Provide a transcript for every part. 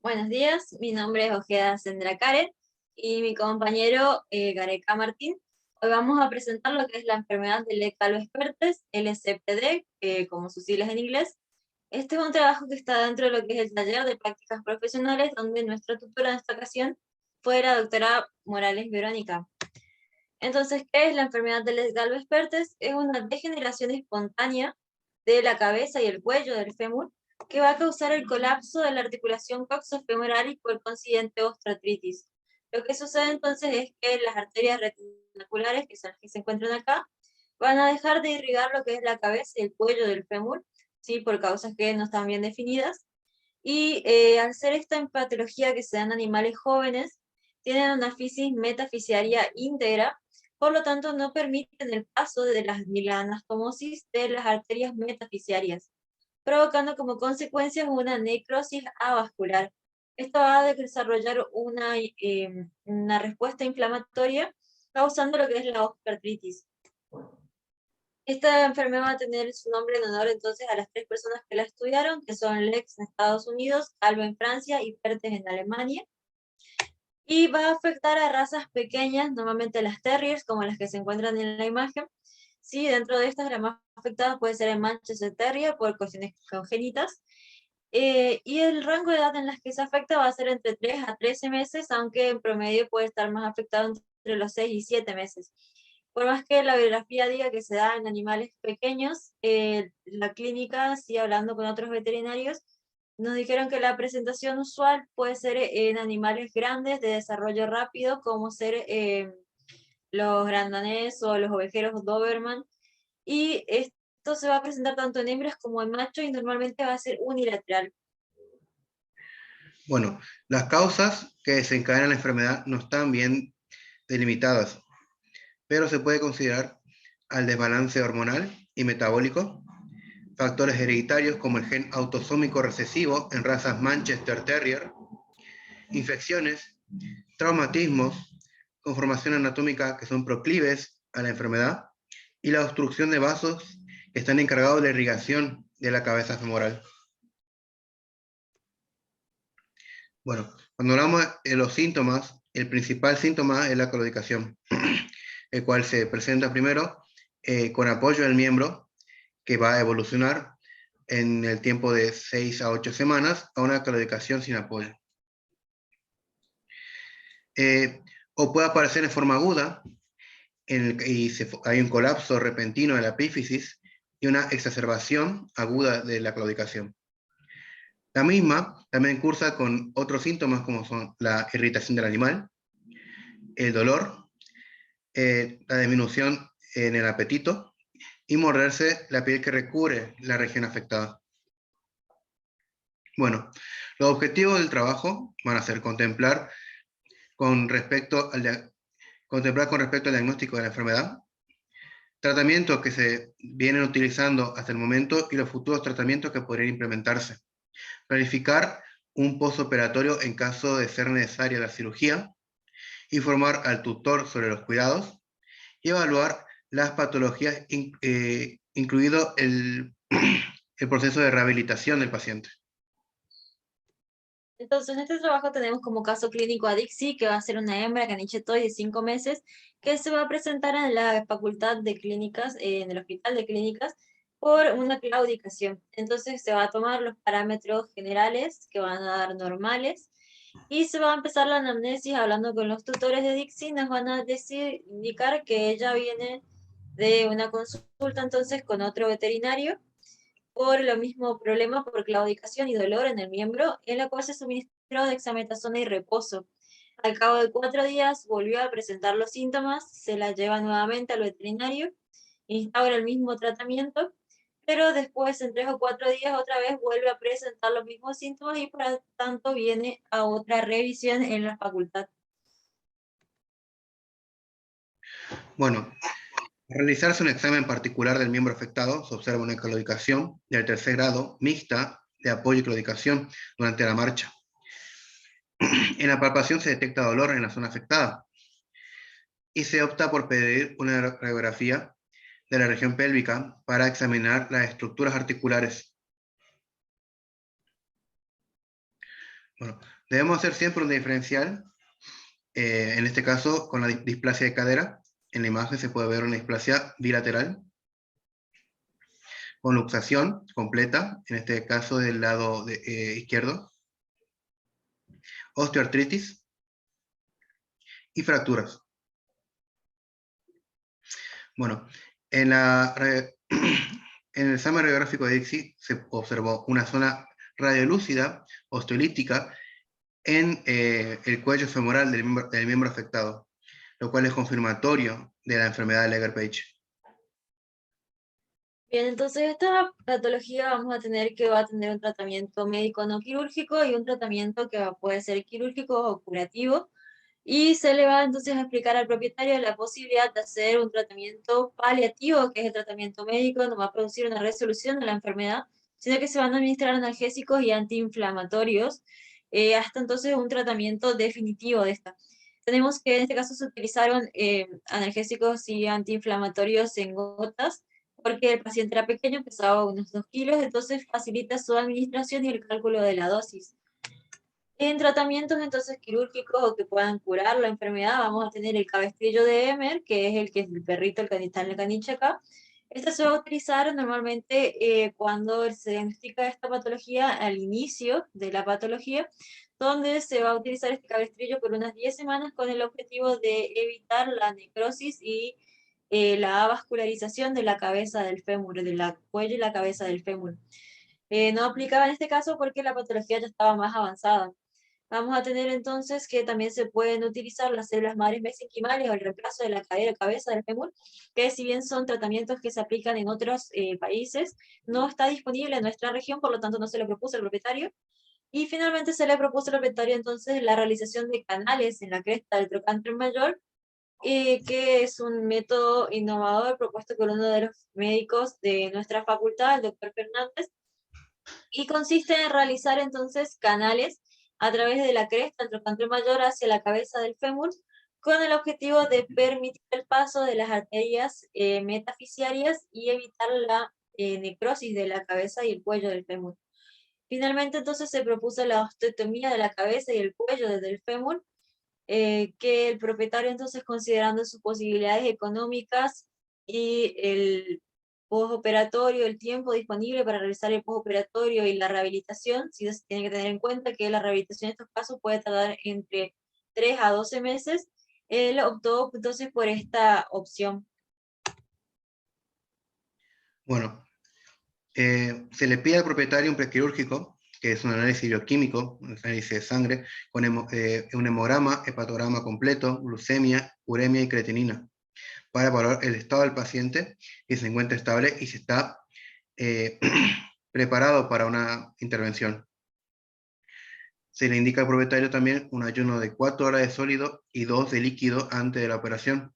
Buenos días, mi nombre es Ojeda Sendra Karen y mi compañero Gareca Martín. Hoy vamos a presentar lo que es la enfermedad de Leclerc-Perthes, LCPD, como sus siglas en inglés. Este es un trabajo que está dentro de lo que es el taller de prácticas profesionales, donde nuestra tutora en esta ocasión fue la doctora Morales Verónica. Entonces, ¿qué es la enfermedad de Leclerc-Perthes? Es una degeneración espontánea de la cabeza y el cuello del fémur que va a causar el colapso de la articulación coxofemoral y por consiguiente osteoartritis. Lo que sucede entonces es que las arterias retinaculares, que son las que se encuentran acá, van a dejar de irrigar lo que es la cabeza y el cuello del fémur, ¿sí? Por causas que no están bien definidas. Y al ser esta patología que se dan en animales jóvenes, tienen una fisis metafisiaria íntegra, por lo tanto no permiten el paso de ni la anastomosis de las arterias metafisiarias, provocando como consecuencia una necrosis avascular. Esto va a desarrollar una respuesta inflamatoria, causando lo que es la osteoartritis. Esta enfermedad va a tener su nombre en honor entonces a las tres personas que la estudiaron, que son Lex en Estados Unidos, Calvo en Francia y Perthes en Alemania. Y va a afectar a razas pequeñas, normalmente las terriers, como las que se encuentran en la imagen. Sí, dentro de estas, la más afectada puede ser el Manchester Terrier por cuestiones congénitas. Y el rango de edad en las que se afecta va a ser entre 3 a 13 meses, aunque en promedio puede estar más afectado entre los 6 y 7 meses. Por más que la biografía diga que se da en animales pequeños, la clínica, sí, hablando con otros veterinarios, nos dijeron que la presentación usual puede ser en animales grandes de desarrollo rápido, como ser los grandanés o los ovejeros Doberman, y esto se va a presentar tanto en hembras como en machos y normalmente va a ser unilateral. Bueno, las causas que desencadenan la enfermedad no están bien delimitadas, pero se puede considerar al desbalance hormonal y metabólico, factores hereditarios como el gen autosómico recesivo en razas Manchester Terrier, infecciones, traumatismos, conformación anatómica que son proclives a la enfermedad y la obstrucción de vasos que están encargados de la irrigación de la cabeza femoral. Bueno, cuando hablamos de los síntomas, el principal síntoma es la claudicación, el cual se presenta primero con apoyo del miembro, que va a evolucionar en el tiempo de 6 a 8 semanas a una claudicación sin apoyo. O puede aparecer en forma aguda hay un colapso repentino de la epífisis y una exacerbación aguda de la claudicación. La misma también cursa con otros síntomas como son la irritación del animal, el dolor, la disminución en el apetito y morderse la piel que recubre la región afectada. Bueno, los objetivos del trabajo van a ser contemplar con respecto al diagnóstico de la enfermedad, tratamientos que se vienen utilizando hasta el momento y los futuros tratamientos que podrían implementarse. Planificar un postoperatorio en caso de ser necesaria la cirugía, informar al tutor sobre los cuidados y evaluar las patologías, incluido el proceso de rehabilitación del paciente. Entonces, en este trabajo tenemos como caso clínico a Dixie, que va a ser una hembra caniche toy de 5 meses, que se va a presentar en la Facultad de Clínicas, en el Hospital de Clínicas, por una claudicación. Entonces, se va a tomar los parámetros generales, que van a dar normales, y se va a empezar la anamnesis hablando con los tutores de Dixie, nos van a indicar que ella viene de una consulta entonces con otro veterinario, por lo mismo problema por claudicación y dolor en el miembro, en la cual se suministró dexametasona y reposo. Al cabo de 4 días volvió a presentar los síntomas, se la lleva nuevamente al veterinario, instaura el mismo tratamiento, pero después en 3 o 4 días otra vez vuelve a presentar los mismos síntomas y por lo tanto viene a otra revisión en la facultad. Bueno, al realizarse un examen particular del miembro afectado, se observa una claudicación del tercer grado mixta de apoyo y claudicación durante la marcha. En la palpación se detecta dolor en la zona afectada y se opta por pedir una radiografía de la región pélvica para examinar las estructuras articulares. Bueno, debemos hacer siempre un diferencial, en este caso con la displasia de cadera. En la imagen se puede ver una displasia bilateral, con luxación completa, en este caso del lado izquierdo, osteoartritis y fracturas. Bueno, en, en el examen radiográfico de ICSI se observó una zona radiolúcida osteolítica en el cuello femoral del miembro afectado, lo cual es confirmatorio de la enfermedad de Lagerpage. Bien, entonces esta patología vamos a tener que va a tener un tratamiento médico no quirúrgico y un tratamiento que puede ser quirúrgico o curativo. Y se le va entonces a explicar al propietario la posibilidad de hacer un tratamiento paliativo, que es el tratamiento médico, no va a producir una resolución de la enfermedad, sino que se van a administrar analgésicos y antiinflamatorios, hasta entonces un tratamiento definitivo de esta. Tenemos que en este caso se utilizaron analgésicos y antiinflamatorios en gotas, porque el paciente era pequeño, pesaba unos 2 kilos, entonces facilita su administración y el cálculo de la dosis. En tratamientos entonces quirúrgicos o que puedan curar la enfermedad, vamos a tener el cabestrillo de Emer, que es el perrito, el que está en el caniche acá. Este se va a utilizar normalmente cuando se diagnostica esta patología al inicio de la patología, donde se va a utilizar este cabestrillo por unas 10 semanas con el objetivo de evitar la necrosis y la avascularización de la cabeza del fémur, de la cuello y la cabeza del fémur. No aplicaba en este caso porque la patología ya estaba más avanzada. Vamos a tener entonces que también se pueden utilizar las células madres mesenquimales o el reemplazo de la cabeza del fémur, que si bien son tratamientos que se aplican en otros países, no está disponible en nuestra región, por lo tanto no se le propuso al propietario. Y finalmente se le propuso al propietario entonces la realización de canales en la cresta del trocánter mayor, que es un método innovador propuesto por uno de los médicos de nuestra facultad, el doctor Fernández, y consiste en realizar entonces canales a través de la cresta del trocánter mayor hacia la cabeza del fémur, con el objetivo de permitir el paso de las arterias metafisiarias y evitar la necrosis de la cabeza y el cuello del fémur. Finalmente, entonces se propuso la osteotomía de la cabeza y el cuello desde el fémur, que el propietario, entonces, considerando sus posibilidades económicas y el postoperatorio, el tiempo disponible para realizar el postoperatorio y la rehabilitación, sí se tiene que tener en cuenta que la rehabilitación en estos casos puede tardar entre 3 a 12 meses, él optó entonces por esta opción. Bueno, se le pide al propietario un prequirúrgico, que es un análisis bioquímico, un análisis de sangre, con un hemograma, hepatograma completo, glucemia, uremia y creatinina, para evaluar el estado del paciente, si se encuentra estable y si está preparado para una intervención. Se le indica al propietario también un ayuno de 4 horas de sólido y 2 de líquido antes de la operación.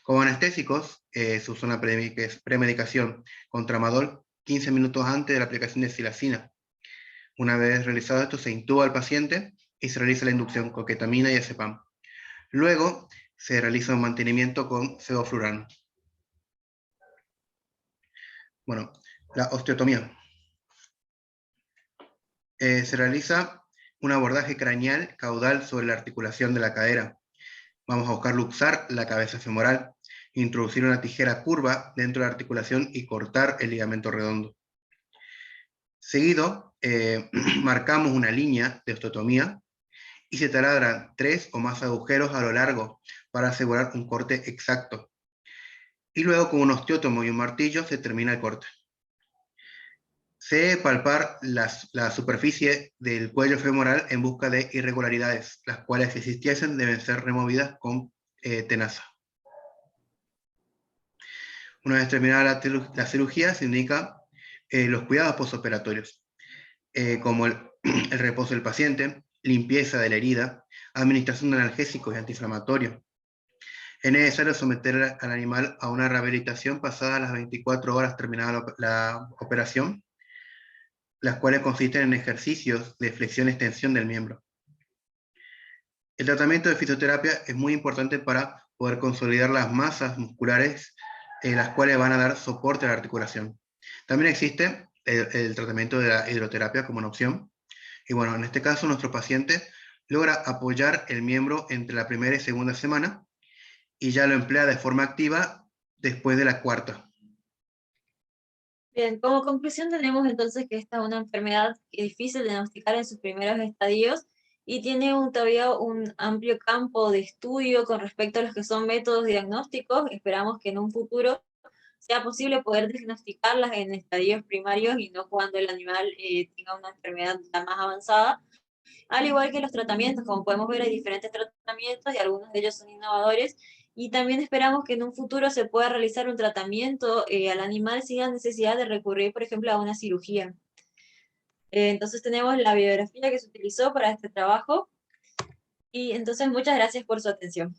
Como anestésicos, se usa una premedicación con tramadol 15 minutos antes de la aplicación de silacina. Una vez realizado esto, se intuba al paciente y se realiza la inducción con ketamina y azepam. Luego, se realiza un mantenimiento con sevoflurano. Bueno, la osteotomía. Se realiza un abordaje craneal caudal sobre la articulación de la cadera. Vamos a buscar luxar la cabeza femoral, introducir una tijera curva dentro de la articulación y cortar el ligamento redondo. Seguido, marcamos una línea de osteotomía y se taladran 3 o más agujeros a lo largo para asegurar un corte exacto. Y luego con un osteótomo y un martillo se termina el corte. Se debe palpar la superficie del cuello femoral en busca de irregularidades, las cuales si existiesen deben ser removidas con tenaza. Una vez terminada la cirugía se indica los cuidados postoperatorios, como el reposo del paciente, limpieza de la herida, administración de analgésicos y antiinflamatorios. Es necesario someter al animal a una rehabilitación pasadas las 24 horas terminada la operación, las cuales consisten en ejercicios de flexión y extensión del miembro. El tratamiento de fisioterapia es muy importante para poder consolidar las masas musculares, las cuales van a dar soporte a la articulación. También existe el tratamiento de la hidroterapia como una opción, Y bueno, en este caso nuestro paciente logra apoyar el miembro entre la primera y segunda semana y ya lo emplea de forma activa después de la cuarta. Bien, como conclusión tenemos entonces que esta es una enfermedad difícil de diagnosticar en sus primeros estadios y tiene todavía un amplio campo de estudio con respecto a los que son métodos diagnósticos. Esperamos que en un futuro sea posible poder diagnosticarlas en estadios primarios y no cuando el animal tenga una enfermedad ya más avanzada. Al igual que los tratamientos, como podemos ver, hay diferentes tratamientos y algunos de ellos son innovadores. Y también esperamos que en un futuro se pueda realizar un tratamiento al animal sin la necesidad de recurrir, por ejemplo, a una cirugía. Entonces tenemos la bibliografía que se utilizó para este trabajo y entonces muchas gracias por su atención.